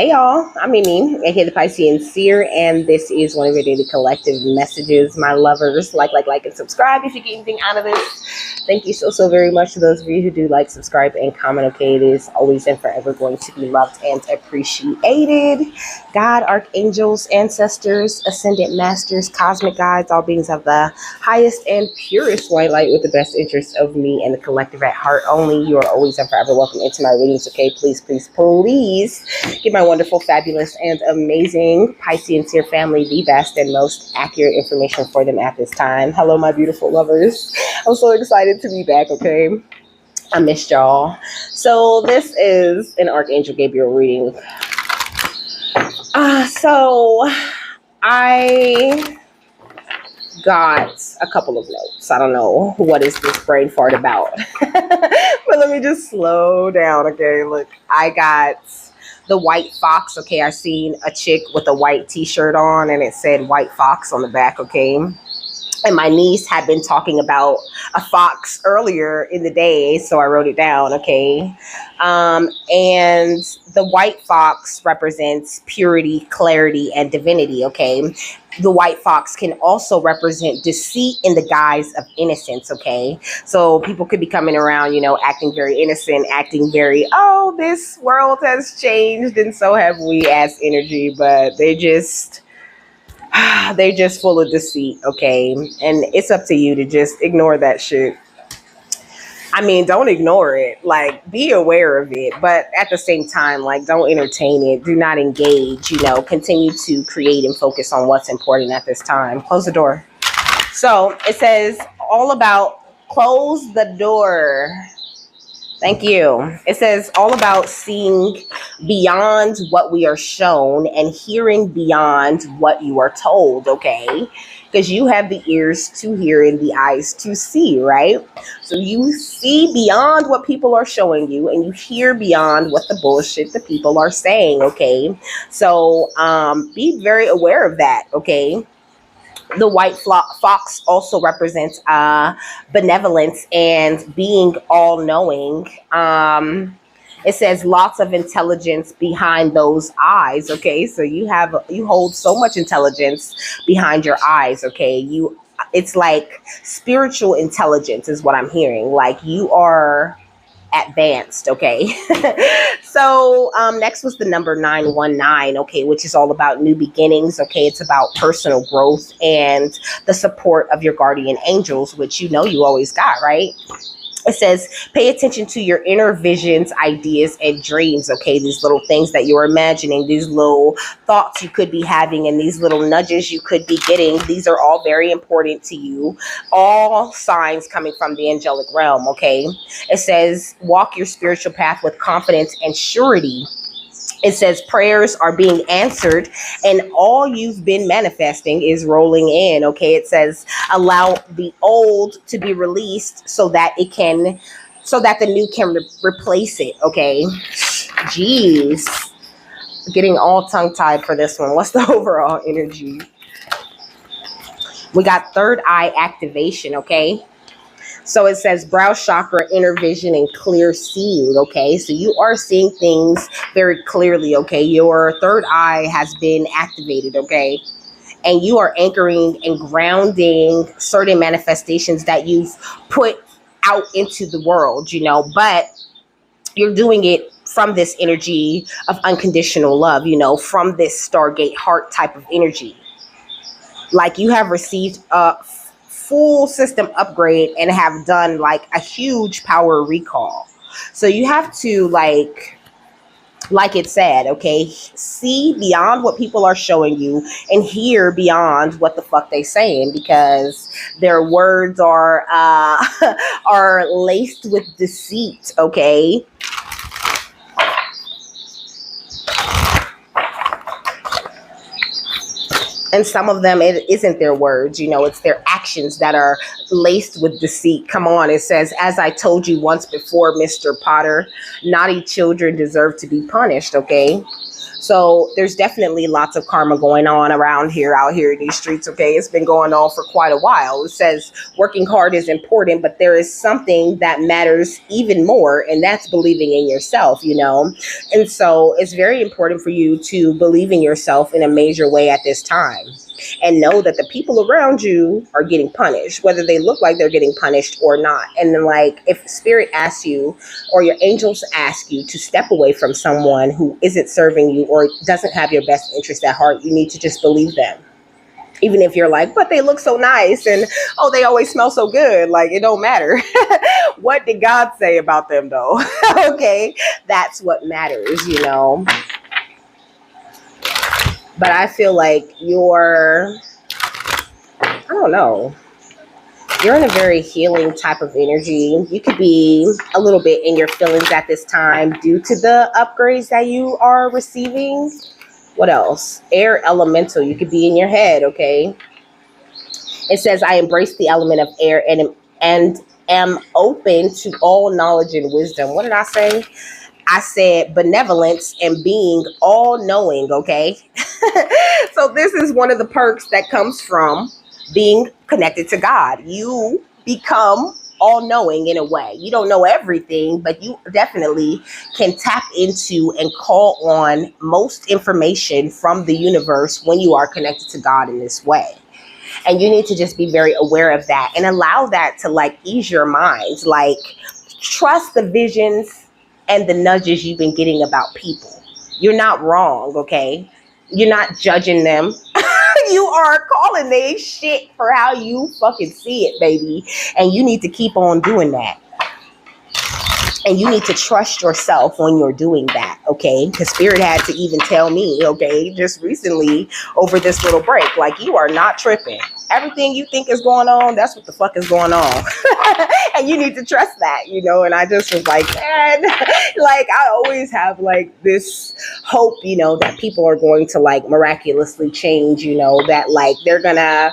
Hey y'all, I'm Mimi, aka the Piscean Seer, and this is one of your daily collective messages. My lovers, like, and subscribe if you get anything out of this. Thank you so very much to those of you who do like, subscribe, and comment. Okay, it is always and forever going to be loved and appreciated. God, archangels, ancestors, ascendant masters, cosmic guides, all beings of the highest and purest white light with the best interests of me and the collective at heart only. You are always and forever welcome into my readings. Okay, please give my wonderful, fabulous, and amazing Piscean Seer family the best and most accurate information for them at this time. Hello, my beautiful lovers. I'm so excited to be back, okay? I missed y'all. So this is an Archangel Gabriel reading. So I got a couple of notes. I don't know what is this brain fart about. But let me just slow down, okay? Look, I got the white fox, okay? I seen a chick with a white t-shirt on and it said white fox on the back, okay? And my niece had been talking about a fox earlier in the day, so I wrote it down, okay? And the white fox represents purity, clarity, and divinity, okay? The white fox can also represent deceit in the guise of innocence, okay? So people could be coming around, acting very innocent, acting very, oh, this world has changed and so have we as energy, but they're just full of deceit, okay? And it's up to you to just ignore that shit. I mean, don't ignore it. Like, be aware of it. But at the same time, like, don't entertain it. Do not engage, Continue to create and focus on what's important at this time. Close the door. So it says all about close the door. Thank you. It says all about seeing beyond what we are shown and hearing beyond what you are told, okay? Because you have the ears to hear and the eyes to see, right? So you see beyond what people are showing you and you hear beyond what the bullshit the people are saying, okay? So be very aware of that, okay? The white fox also represents benevolence and being all-knowing. It says lots of intelligence behind those eyes. Okay, so you hold so much intelligence behind your eyes. Okay, it's like spiritual intelligence is what I'm hearing. Like you are advanced, okay? So next was the number 919, okay, which is all about new beginnings, okay? It's about personal growth and the support of your guardian angels, which you always got, right? It says, pay attention to your inner visions, ideas, and dreams, okay? These little things that you're imagining, these little thoughts you could be having, and these little nudges you could be getting. These are all very important to you. All signs coming from the angelic realm, okay? It says, walk your spiritual path with confidence and surety. It says prayers are being answered and all you've been manifesting is rolling in, okay? It says allow the old to be released so that the new can replace it, okay? Jeez. Getting all tongue-tied for this one. What's the overall energy? We got third eye activation, okay? So it says brow chakra, inner vision, and clear seeing, okay? So you are seeing things very clearly, okay? Your third eye has been activated, okay? And you are anchoring and grounding certain manifestations that you've put out into the world, but you're doing it from this energy of unconditional love, from this Stargate heart type of energy. Like you have received a full system upgrade and have done like a huge power recall. So you have to like it said, okay, see beyond what people are showing you and hear beyond what the fuck they saying, because their words are are laced with deceit, okay? And some of them, it isn't their words, it's their actions that are laced with deceit. Come on, it says, as I told you once before, Mr. Potter, naughty children deserve to be punished, okay? So there's definitely lots of karma going on around here, out here in these streets, okay? It's been going on for quite a while. It says working hard is important, but there is something that matters even more, and that's believing in yourself, you know? And so it's very important for you to believe in yourself in a major way at this time. And know that the people around you are getting punished, whether they look like they're getting punished or not. And then, like, if spirit asks you or your angels ask you to step away from someone who isn't serving you or doesn't have your best interest at heart, you need to just believe them. Even if you're like, but they look so nice and, oh, they always smell so good. Like, it don't matter. What did God say about them, though? Okay, that's what matters, you know. But I feel like I don't know, you're in a very healing type of energy. You could be a little bit in your feelings at this time due to the upgrades that you are receiving. What else? Air elemental. You could be in your head, okay? It says, I embrace the element of air and am open to all knowledge and wisdom. What did I say? I said benevolence and being all knowing, okay? So this is one of the perks that comes from being connected to God. You become all knowing in a way. You don't know everything, but you definitely can tap into and call on most information from the universe when you are connected to God in this way. And you need to just be very aware of that and allow that to like ease your mind. Like, trust the visions and the nudges you've been getting about people. You're not wrong, okay? You're not judging them. You are calling they shit for how you fucking see it, baby. And you need to keep on doing that. And you need to trust yourself when you're doing that, okay? Because Spirit had to even tell me, okay, just recently over this little break, like, you are not tripping. Everything you think is going on, that's what the fuck is going on. And you need to trust that, you know? And I just was like, man, like, I always have like this hope, you know, that people are going to like miraculously change, you know, that like they're gonna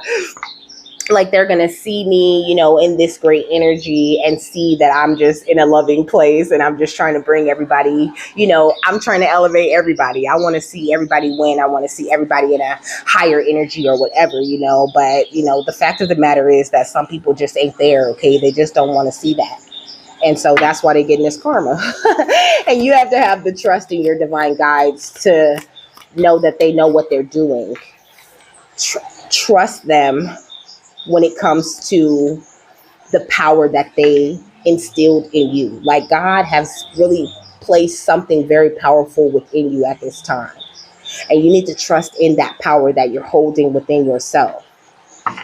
see me, you know, in this great energy and see that I'm just in a loving place and I'm just trying to bring everybody, you know, I'm trying to elevate everybody. I want to see everybody win. I want to see everybody in a higher energy or whatever, you know, but, you know, the fact of the matter is that some people just ain't there, okay? They just don't want to see that. And so that's why they're getting this karma. And you have to have the trust in your divine guides to know that they know what they're doing. Trust them when it comes to the power that they instilled in you. Like, God has really placed something very powerful within you at this time. And you need to trust in that power that you're holding within yourself.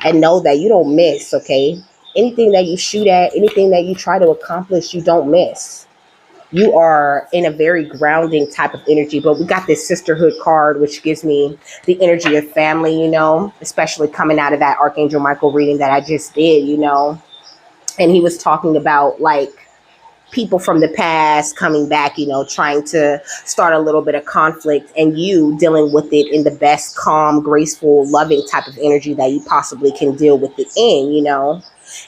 And know that you don't miss, okay? Anything that you shoot at, anything that you try to accomplish, you don't miss. You are in a very grounding type of energy. But we got this sisterhood card, which gives me the energy of family, you know, especially coming out of that Archangel Michael reading that I just did, you know. And he was talking about like people from the past coming back, you know, trying to start a little bit of conflict and you dealing with it in the best, calm, graceful, loving type of energy that you possibly can deal with it in, you know.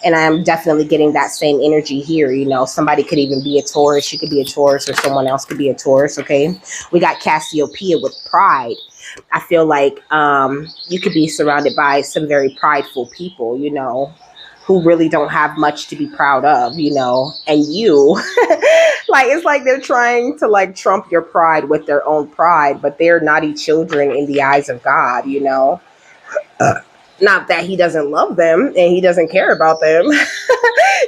And I'm definitely getting that same energy here. You know, somebody could even be a Taurus. You could be a Taurus or someone else could be a Taurus. Okay. We got Cassiopeia with pride. I feel like you could be surrounded by some very prideful people, you know, who really don't have much to be proud of, you know, and you like, it's like they're trying to like trump your pride with their own pride, but they're naughty children in the eyes of God, you know. Not that he doesn't love them and he doesn't care about them.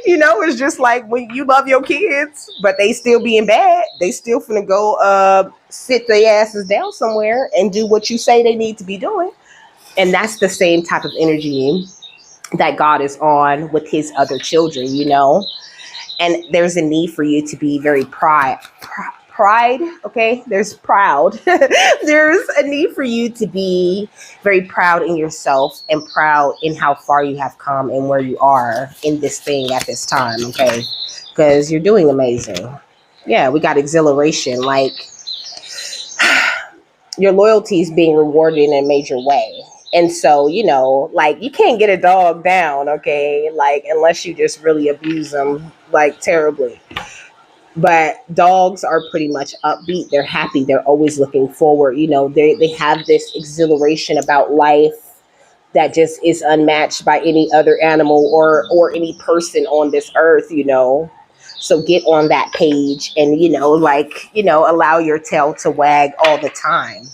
You know, it's just like when you love your kids, but they still being bad, they still finna go sit their asses down somewhere and do what you say they need to be doing. And that's the same type of energy that God is on with his other children, you know. And there's a need for you to be very pride, okay? There's proud. There's a need for you to be very proud in yourself and proud in how far you have come and where you are in this thing at this time, okay? Because you're doing amazing. Yeah, we got exhilaration. Like, your loyalty is being rewarded in a major way. And so, like, you can't get a dog down, okay? Like, unless you just really abuse them, like, terribly. But dogs are pretty much upbeat. They're happy. They're always looking forward. They have this exhilaration about life that just is unmatched by any other animal or any person on this earth. So get on that page and, allow your tail to wag all the time.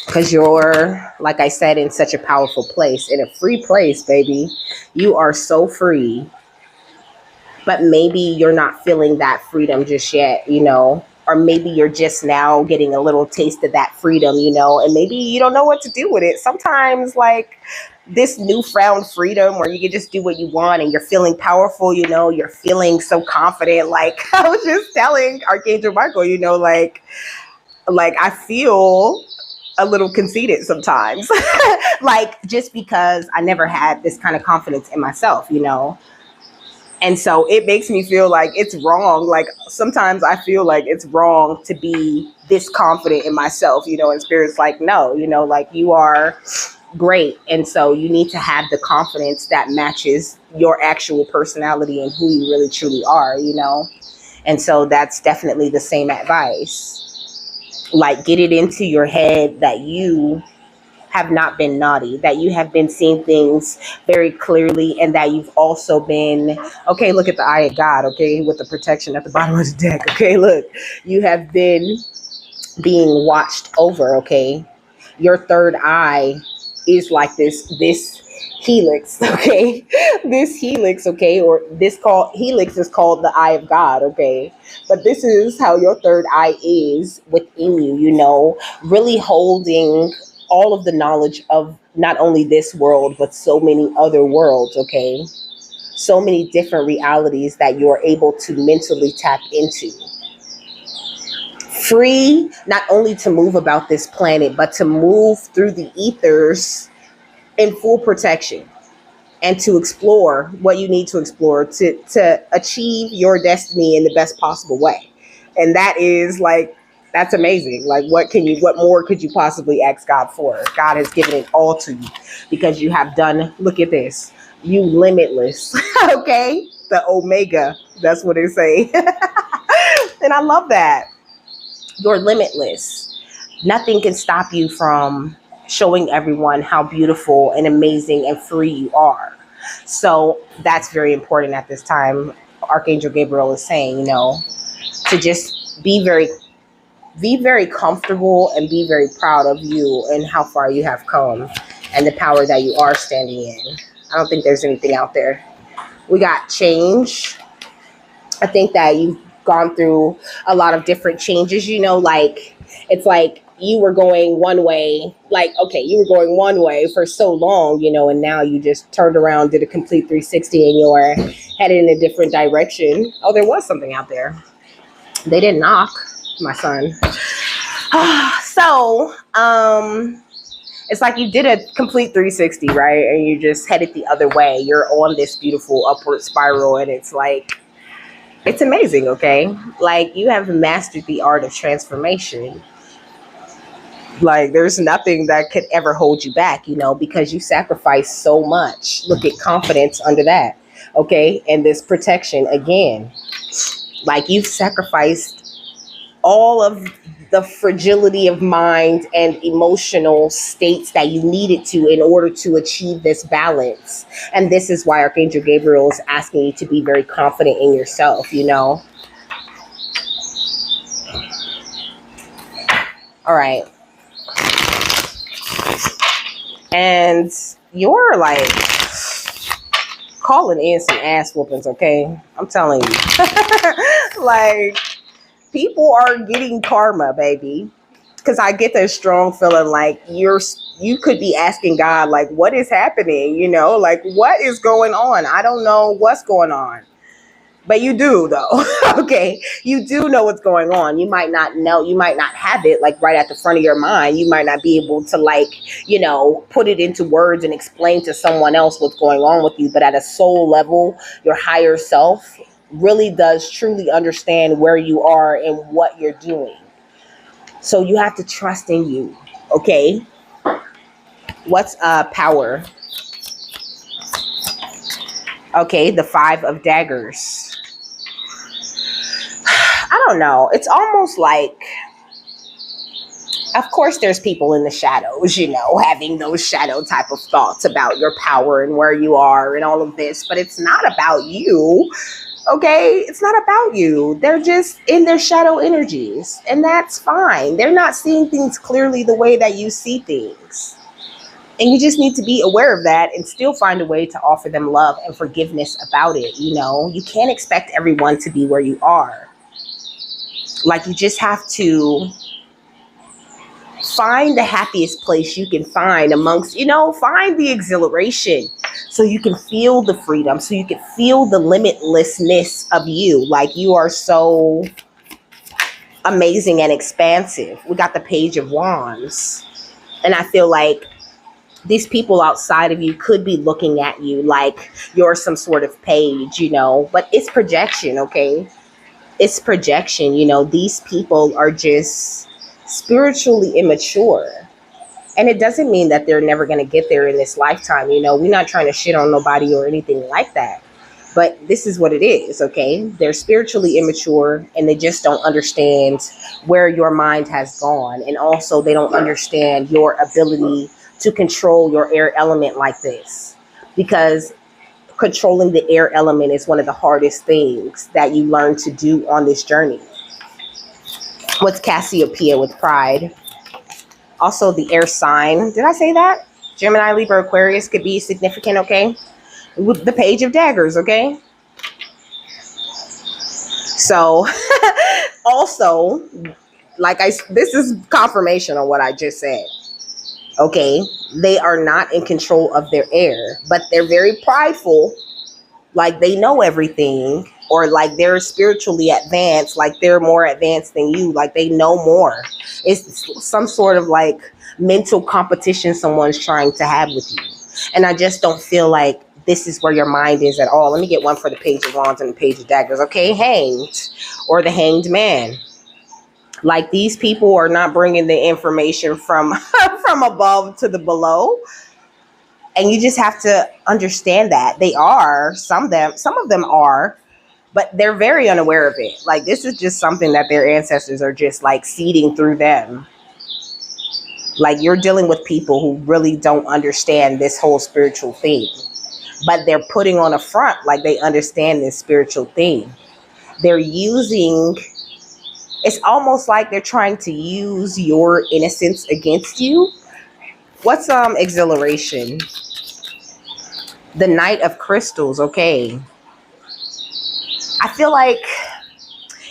Because you're, like I said, in such a powerful place, in a free place, baby. You are so free. But maybe you're not feeling that freedom just yet. Or maybe you're just now getting a little taste of that freedom, and maybe you don't know what to do with it. Sometimes, like, this newfound freedom where you can just do what you want and you're feeling powerful, you're feeling so confident. Like, I was just telling Archangel Michael, like I feel a little conceited sometimes. Like, just because I never had this kind of confidence in myself. And so it makes me feel like it's wrong. Like, sometimes I feel like it's wrong to be this confident in myself, and spirit's like, no, like, you are great. And so you need to have the confidence that matches your actual personality and who you really truly are. And so that's definitely the same advice. Like, get it into your head that you have not been naughty, that you have been seeing things very clearly, and that you've also been, okay, look at the eye of God, okay, with the protection at the bottom of the deck, okay, look, you have been being watched over, okay? Your third eye is like this helix, okay? This helix, okay, or helix is called the eye of God, okay? But this is how your third eye is within you, really holding all of the knowledge of not only this world, but so many other worlds, okay? So many different realities that you're able to mentally tap into. Free, not only to move about this planet, but to move through the ethers in full protection and to explore what you need to explore to achieve your destiny in the best possible way. And that is like, that's amazing. Like, what more could you possibly ask God for? God has given it all to you because you have done, look at this, you limitless, okay? The Omega, that's what they say. And I love that. You're limitless. Nothing can stop you from showing everyone how beautiful and amazing and free you are. So that's very important at this time. Archangel Gabriel is saying, to just be very comfortable and be very proud of you and how far you have come and the power that you are standing in. I don't think there's anything out there. We got change. I think that you've gone through a lot of different changes, like, it's like you were going one way, like, okay, you were going one way for so long, and now you just turned around, did a complete 360 and you're headed in a different direction. Oh, there was something out there. They didn't knock, my son. So, it's like you did a complete 360, right? And you just headed the other way. You're on this beautiful upward spiral, and it's like, it's amazing, okay? Like, you have mastered the art of transformation. Like, there's nothing that could ever hold you back, because you sacrifice so much. Look at confidence under that, okay? And this protection again. Like, you've sacrificed all of the fragility of mind and emotional states that you needed to in order to achieve this balance. And this is why Archangel Gabriel is asking you to be very confident in yourself, All right. And you're like calling in some ass whoopings, okay? I'm telling you. Like, people are getting karma, baby. Because I get this strong feeling like you could be asking God, like, what is happening? Like, what is going on? I don't know what's going on. But you do, though. Okay. You do know what's going on. You might not know. You might not have it like right at the front of your mind. You might not be able to put it into words and explain to someone else what's going on with you. But at a soul level, your higher self really does truly understand where you are and what you're doing. So you have to trust in you. Okay. What's power? Okay, the 5 of daggers. I don't know. It's almost like, of course, there's people in the shadows, having those shadow type of thoughts about your power and where you are and all of this, but it's not about you. Okay, it's not about you. They're just in their shadow energies, and that's fine. They're not seeing things clearly the way that you see things. And you just need to be aware of that and still find a way to offer them love and forgiveness about it. You can't expect everyone to be where you are. Like, you just have to find the happiest place you can find amongst, find the exhilaration so you can feel the freedom, so you can feel the limitlessness of you. Like, you are so amazing and expansive. We got the Page of Wands. And I feel like these people outside of you could be looking at you like you're some sort of page, but it's projection, okay? It's projection. These people are just spiritually immature. And it doesn't mean that they're never going to get there in this lifetime. We're not trying to shit on nobody or anything like that. But this is what it is, okay? They're spiritually immature, and they just don't understand where your mind has gone. And also, they don't understand your ability to control your air element like this. Because controlling the air element is one of the hardest things that you learn to do on this journey. What's Cassiopeia with pride? Also, the air sign. Did I say that? Gemini, Libra, Aquarius could be significant, okay? With the Page of Daggers, okay? So, also, this is confirmation on what I just said. Okay, they are not in control of their air, but they're very prideful, like they know everything, or like they're spiritually advanced, like they're more advanced than you, like they know more. It's some sort of like mental competition someone's trying to have with you. And I just don't feel like this is where your mind is at all. Let me get one for the Page of Wands and the Page of Daggers. Okay, Hanged, or the Hanged Man. Like, these people are not bringing the information from from above to the below. And you just have to understand that they are, some of them are, but they're very unaware of it. Like, this is just something that their ancestors are just like seeding through them. Like, you're dealing with people who really don't understand this whole spiritual thing, but they're putting on a front like they understand this spiritual thing. They're using, it's almost like they're trying to use your innocence against you. What's exhilaration? The Knight of Crystals, okay. I feel like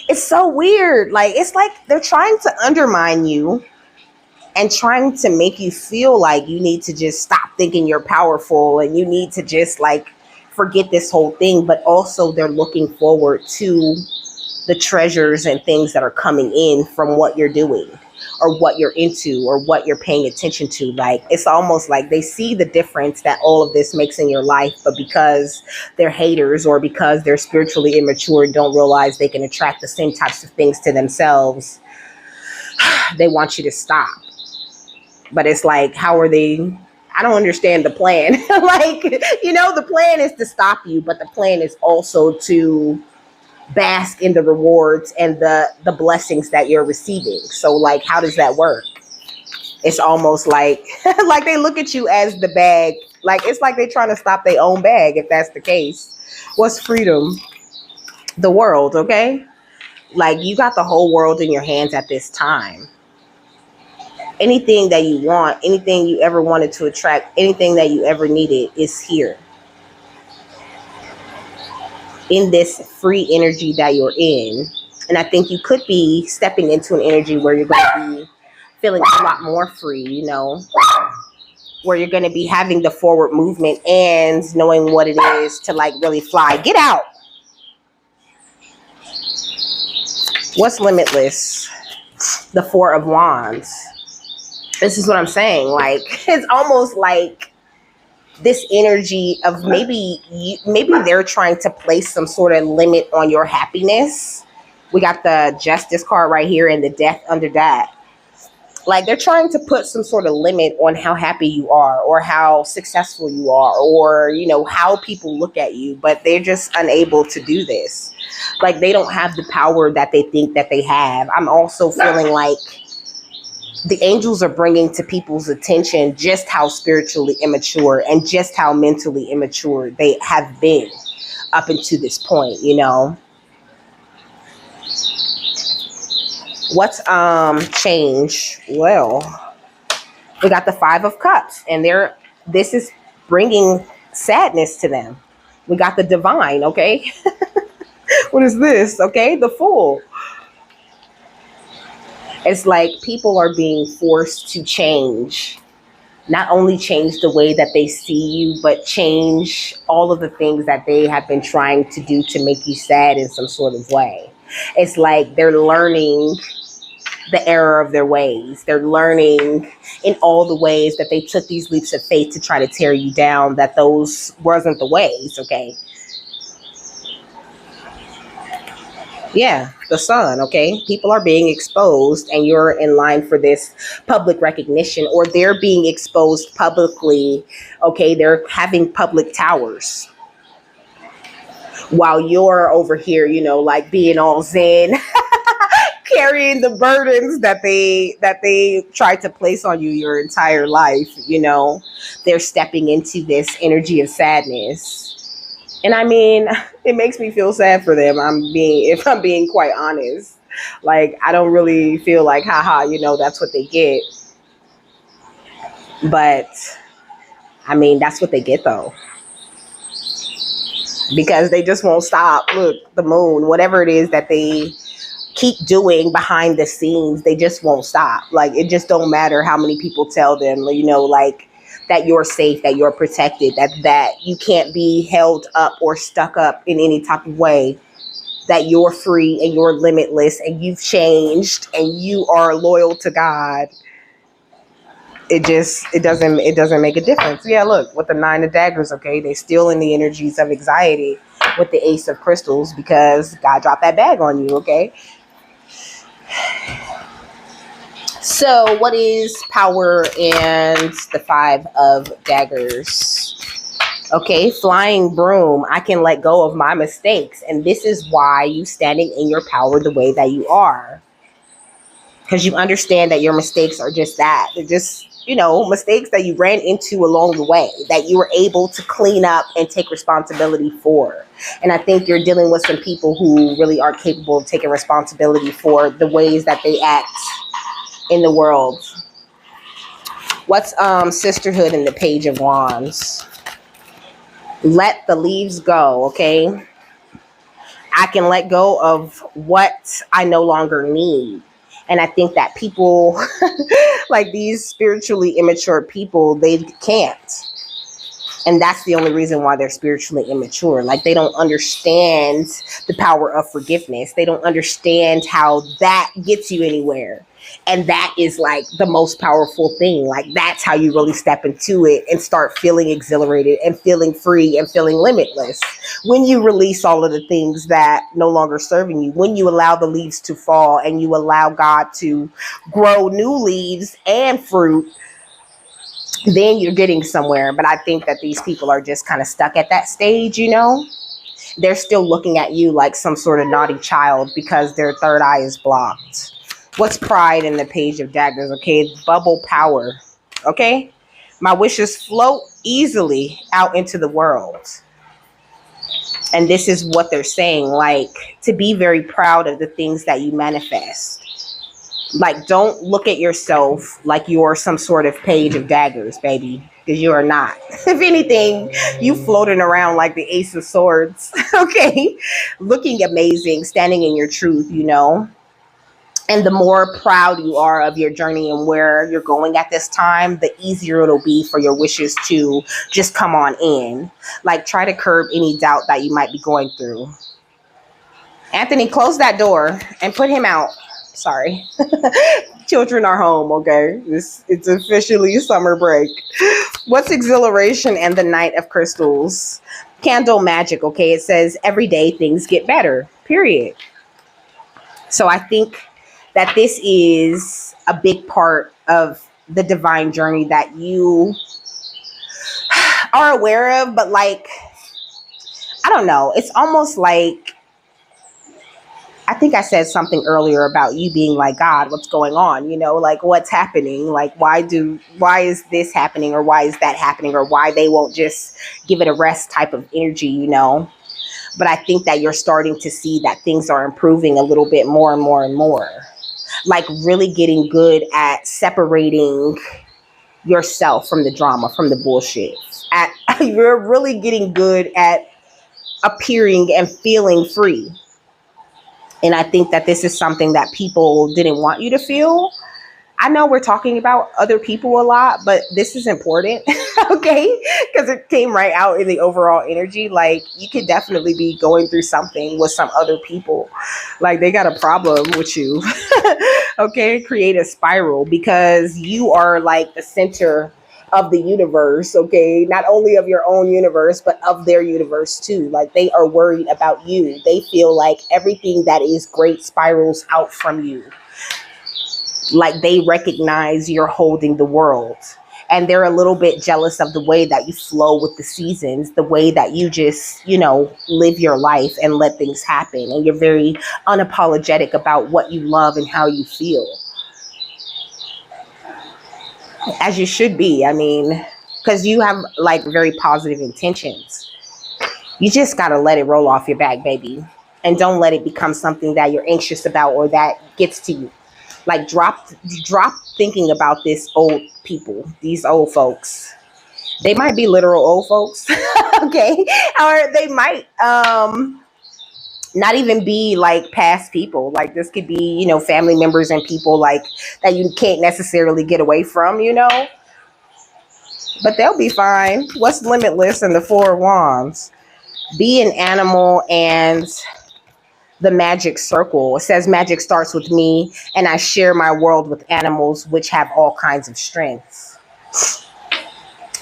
it's so weird. Like, it's like they're trying to undermine you and trying to make you feel like you need to just stop thinking you're powerful and you need to just like forget this whole thing. But also, they're looking forward to the treasures and things that are coming in from what you're doing or what you're into or what you're paying attention to. Like, it's almost like they see the difference that all of this makes in your life, but because they're haters or because they're spiritually immature and don't realize they can attract the same types of things to themselves, they want you to stop. But it's like, how are they? I don't understand the plan. Like, the plan is to stop you, but the plan is also to bask in the rewards and the blessings that you're receiving. So, like, how does that work? It's almost like like they look at you as the bag. Like, it's like they're trying to stop their own bag, if that's the case. What's freedom? The world, okay? Like, you got the whole world in your hands at this time. Anything that you want, anything you ever wanted to attract, anything that you ever needed is here. In this free energy that you're in. And I think you could be stepping into an energy where you're going to be feeling a lot more free, where you're going to be having the forward movement and knowing what it is to like really fly. Get out. What's limitless? The Four of Wands. This is what I'm saying. Like, it's almost like this energy of maybe they're trying to place some sort of limit on your happiness. We got the Justice card right here and the Death under that. Like they're trying to put some sort of limit on how happy you are or how successful you are or, how people look at you, but they're just unable to do this. Like they don't have the power that they think that they have. I'm also feeling like the angels are bringing to people's attention just how spiritually immature and just how mentally immature they have been up until this point. What's change? Well, we got the 5 of Cups, and this is bringing sadness to them. We got the Divine, okay? What is this? Okay, the Fool. It's like people are being forced to change. Not only change the way that they see you, but change all of the things that they have been trying to do to make you sad in some sort of way. It's like they're learning the error of their ways. They're learning in all the ways that they took these leaps of faith to try to tear you down, that those wasn't the ways, okay? Yeah, the Sun, okay? People are being exposed and you're in line for this public recognition, or they're being exposed publicly, okay? They're having public towers while you're over here, like being all zen, carrying the burdens that they tried to place on you your entire life. They're stepping into this energy of sadness. And I mean, it makes me feel sad for them. If I'm being quite honest, like, I don't really feel like, haha, that's what they get. But I mean, that's what they get though, because they just won't stop. Look, the Moon, whatever it is that they keep doing behind the scenes, they just won't stop. Like, it just don't matter how many people tell them, like, that you're safe, that you're protected, that you can't be held up or stuck up in any type of way, that you're free and you're limitless and you've changed and you are loyal to God. It doesn't make a difference. Yeah, look, with the 9 of Daggers, okay, they're still in the energies of anxiety with the Ace of Crystals because God dropped that bag on you, okay? So what is power and the 5 of Daggers? Okay, flying broom. I can let go of my mistakes. And this is why you standing in your power the way that you are. Because you understand that your mistakes are just that. They're just, mistakes that you ran into along the way that you were able to clean up and take responsibility for. And I think you're dealing with some people who really aren't capable of taking responsibility for the ways that they act in the world. What's sisterhood in the Page of Wands? Let the leaves go, okay? I can let go of what I no longer need. And I think that people, like these spiritually immature people, they can't. And that's the only reason why they're spiritually immature. Like, they don't understand the power of forgiveness. They don't understand how that gets you anywhere. And that is like the most powerful thing. Like, that's how you really step into it and start feeling exhilarated and feeling free and feeling limitless. When you release all of the things that no longer serving you, when you allow the leaves to fall and you allow God to grow new leaves and fruit, then you're getting somewhere. But I think that these people are just kind of stuck at that stage, They're still looking at you like some sort of naughty child because their third eye is blocked. What's pride in the Page of Daggers? Okay, bubble power. Okay, my wishes float easily out into the world. And this is what they're saying, like, to be very proud of the things that you manifest. Like, don't look at yourself like you're some sort of Page of Daggers, baby, because you are not. If anything, you floating around like the Ace of Swords, okay? Looking amazing, standing in your truth, And the more proud you are of your journey and where you're going at this time, the easier it'll be for your wishes to just come on in. Like, try to curb any doubt that you might be going through. Anthony, close that door and put him out. Sorry. Children are home, okay? It's officially summer break. What's exhilaration and the Knight of Crystals? Candle magic, okay? It says every day things get better, period. So I think that this is a big part of the divine journey that you are aware of, but like, I don't know. It's almost like, I think I said something earlier about you being like, God, what's going on? You know, like what's happening? Like, why is this happening, or why is that happening, or why they won't just give it a rest type of energy, you know? But I think that you're starting to see that things are improving a little bit more and more and more. Like really getting good at separating yourself from the drama, from the bullshit. You're really getting good at appearing and feeling free. And I think that this is something that people didn't want you to feel. I know we're talking about other people a lot, but this is important, okay? Because it came right out in the overall energy. Like, you could definitely be going through something with some other people. Like, they got a problem with you, okay? Create a spiral because you are like the center of the universe, okay? Not only of your own universe, but of their universe too. Like, they are worried about you. They feel like everything that is great spirals out from you. Like, they recognize you're holding the world, and they're a little bit jealous of the way that you flow with the seasons, the way that you just, you know, live your life and let things happen. And you're very unapologetic about what you love and how you feel, as you should be. I mean, because you have like very positive intentions. You just got to let it roll off your back, baby. And don't let it become something that you're anxious about or that gets to you. Like, drop thinking about these old people, these old folks. They might be literal old folks, okay? Or they might not even be like past people. Like, this could be, you know, family members and people like that you can't necessarily get away from, you know? But they'll be fine. What's limitless in the Four of Wands? Be an animal and the magic circle. It says magic starts with me, and I share my world with animals which have all kinds of strengths.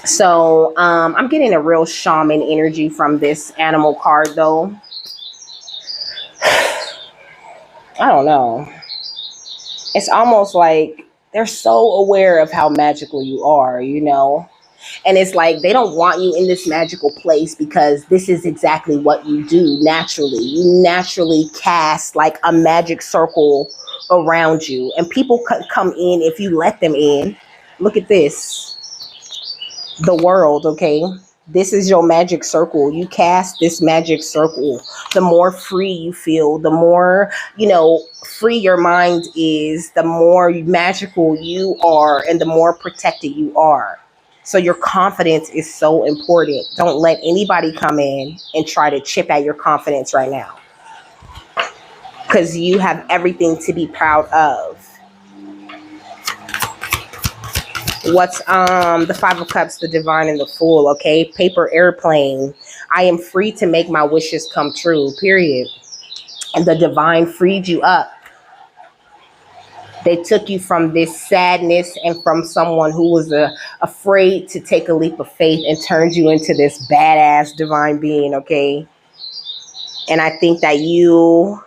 So I'm getting a real shaman energy from this animal card though. I don't know. It's almost like they're so aware of how magical you are, you know? And it's like they don't want you in this magical place because this is exactly what you do naturally. You naturally cast like a magic circle around you, and people come in if you let them in. Look at this. The world, okay? This is your magic circle. You cast this magic circle. The more free you feel, the more, you know, free your mind is, the more magical you are, and the more protected you are. So your confidence is so important. Don't let anybody come in and try to chip at your confidence right now, because you have everything to be proud of. What's the Five of Cups, the Divine, and the Fool, okay? Paper airplane. I am free to make my wishes come true, period. And the Divine freed you up. They took you from this sadness and from someone who was afraid to take a leap of faith and turned you into this badass divine being, okay? And I think that you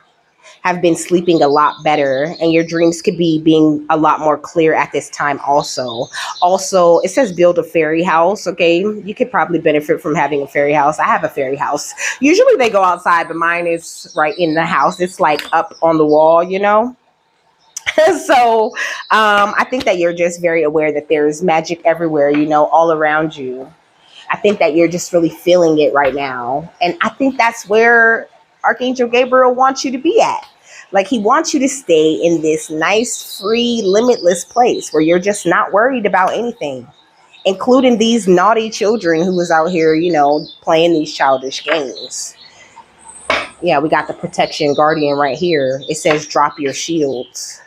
have been sleeping a lot better, and your dreams could be being a lot more clear at this time also. Also, it says build a fairy house, okay? You could probably benefit from having a fairy house. I have a fairy house. Usually they go outside, but mine is right in the house. It's like up on the wall, you know? So I think that you're just very aware that there's magic everywhere, you know, all around you. I think that you're just really feeling it right now. And I think that's where Archangel Gabriel wants you to be at. Like, he wants you to stay in this nice, free, limitless place where you're just not worried about anything, including these naughty children who was out here, you know, playing these childish games. Yeah, we got the protection guardian right here. It says drop your shields.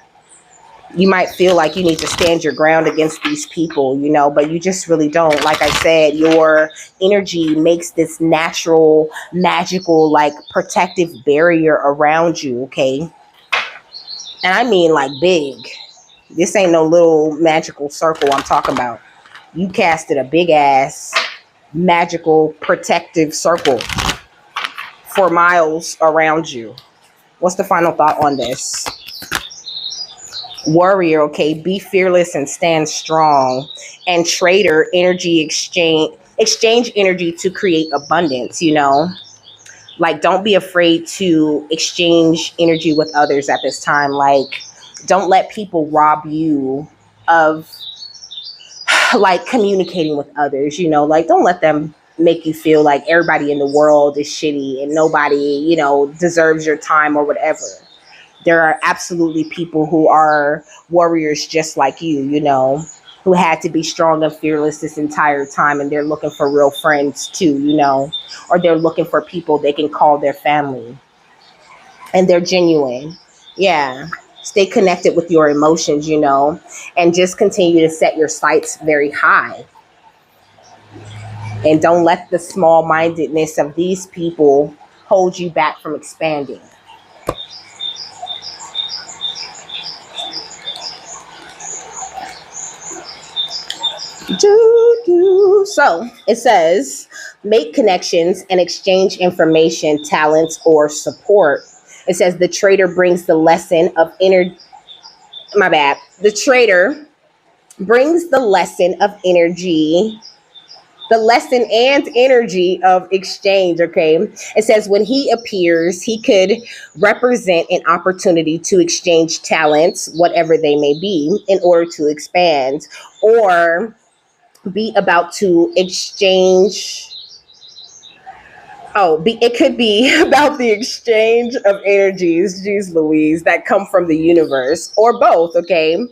You might feel like you need to stand your ground against these people, you know, but you just really don't. Like I said, your energy makes this natural, magical, like protective barrier around you, okay? And I mean like big. This ain't no little magical circle I'm talking about. You casted a big ass magical protective circle for miles around you. What's the final thought on this? Warrior, okay, be fearless and stand strong. And trader, energy exchange energy to create abundance, like don't be afraid to exchange energy with others at this time. Like don't let people rob you of like communicating with others, like don't let them make you feel like everybody in the world is shitty and nobody, deserves your time or whatever. There are absolutely people who are warriors just like who had to be strong and fearless this entire time, and they're looking for real friends too, or they're looking for people they can call their family, and they're genuine. Yeah. Stay connected with your emotions, and just continue to set your sights very high. And don't let the small mindedness of these people hold you back from expanding. So it says, make connections and exchange information, talents, or support. It says the trader brings the lesson of inner. My bad. The trader brings the lesson of energy, the lesson and energy of exchange. Okay. It says when he appears, he could represent an opportunity to exchange talents, whatever they may be, in order to expand, or be about to exchange. It could be about the exchange of energies, geez Louise, that come from the universe, or both, okay?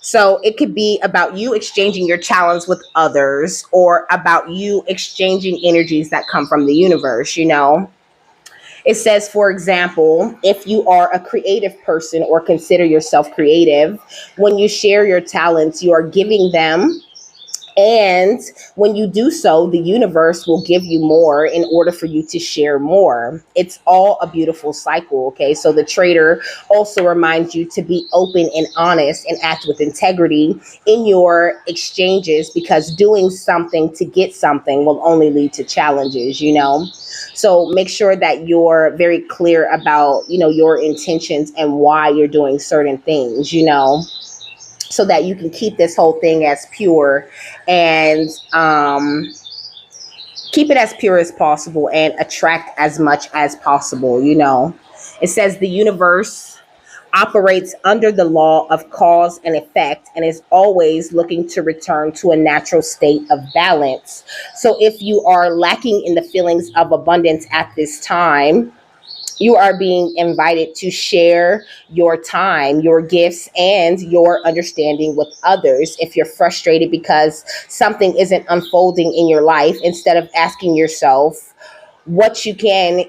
So it could be about you exchanging your talents with others, or about you exchanging energies that come from the universe. It says, for example, if you are a creative person or consider yourself creative, when you share your talents, you are giving them, and when you do so, the universe will give you more in order for you to share more. It's all a beautiful cycle. Okay. So the trader also reminds you to be open and honest and act with integrity in your exchanges, because doing something to get something will only lead to challenges. So make sure that you're very clear about, your intentions and why you're doing certain things, so that you can keep this whole thing as pure, and keep it as pure as possible and attract as much as possible. It says the universe operates under the law of cause and effect and is always looking to return to a natural state of balance. So if you are lacking in the feelings of abundance at this time, you are being invited to share your time, your gifts, and your understanding with others. If you're frustrated because something isn't unfolding in your life, instead of asking yourself what you can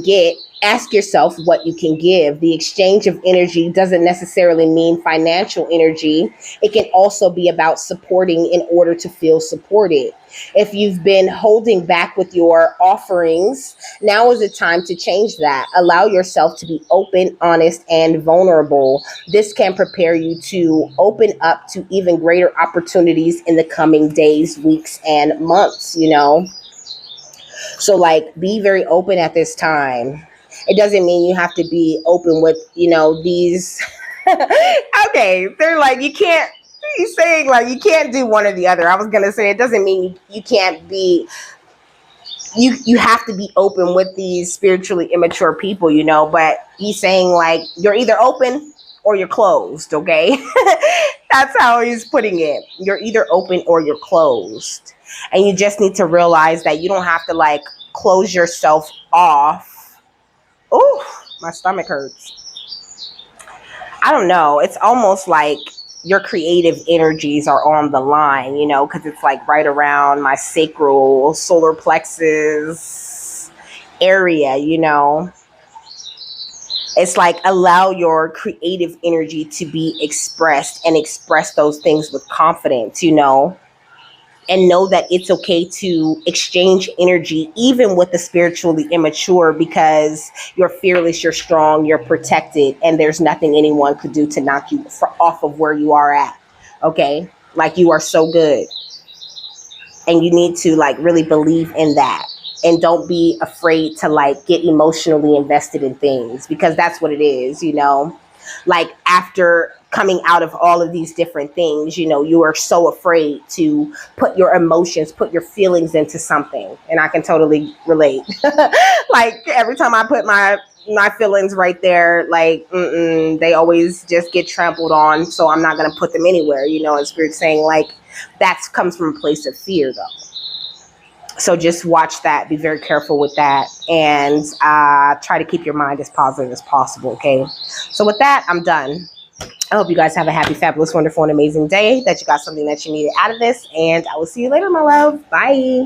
get, ask yourself what you can give. The exchange of energy doesn't necessarily mean financial energy. It can also be about supporting in order to feel supported. If you've been holding back with your offerings, now is the time to change that. Allow yourself to be open, honest, and vulnerable. This can prepare you to open up to even greater opportunities in the coming days, weeks, and months. So, like, be very open at this time. It doesn't mean you have to be open with, these. Okay, they're like, you can't. He's saying like you can't do one or the other. I was gonna say it doesn't mean you can't be. You have to be open with these spiritually immature people. But he's saying like you're either open or you're closed. Okay, that's how he's putting it. You're either open or you're closed. And you just need to realize that you don't have to like close yourself off. Oh, my stomach hurts. I don't know. It's almost like your creative energies are on the line, because it's like right around my sacral solar plexus area. It's like allow your creative energy to be expressed and express those things with confidence. And know that it's okay to exchange energy even with the spiritually immature, because you're fearless, you're strong, you're protected, and there's nothing anyone could do to knock you off of where you are at. Okay, like you are so good, and you need to like really believe in that, and don't be afraid to like get emotionally invested in things, because that's what it is. Like after coming out of all of these different things. You know, you are so afraid to put your emotions, put your feelings into something. And I can totally relate. Like every time I put my feelings right there, like they always just get trampled on. So I'm not going to put them anywhere, you know. And Spirit's saying like that comes from a place of fear though. So just watch that, be very careful with that, and try to keep your mind as positive as possible. Okay, so with that, I'm done. I hope you guys have a happy, fabulous, wonderful, and amazing day, that you got something that you needed out of this, and I will see you later, my love. Bye.